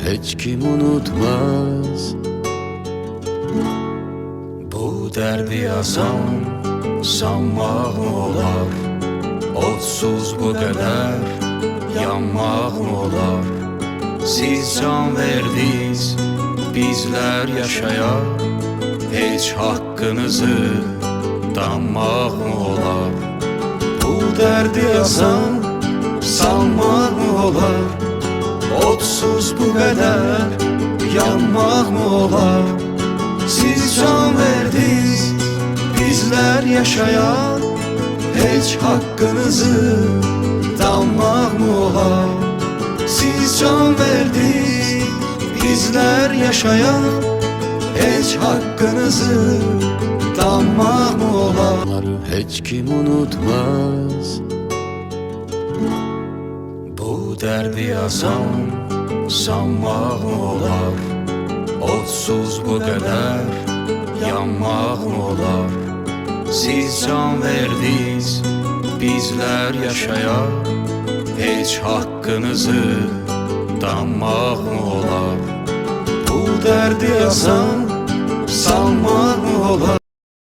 hiç kim unutmaz. Bu derdi yazan sanmaq mı olar? Otsuz bu kadar yanmaq mı olar? Siz can verdiniz, bizler yaşaya, hiç hakkınızı danmaq mı olar? Bu derdi yazan sanmaq mı olar? Otsuz bu kadar yanmaq mı olar? Siz can verdiniz, bizler yaşayan, hiç hakkınızı danmaq mı olar? Siz can verdiniz, bizler yaşayan, hiç hakkınızı danmaq mı olar? Hiç kim unutmaz. Bu derdi yazan sanmaq mı olar? Otsuz bu kadar yanmaq mı olar? Siz can verdiniz, bizler yaşaya, hiç hakkınızı danmaq mı olar? Bu derdi yazan sanmaq mı olar?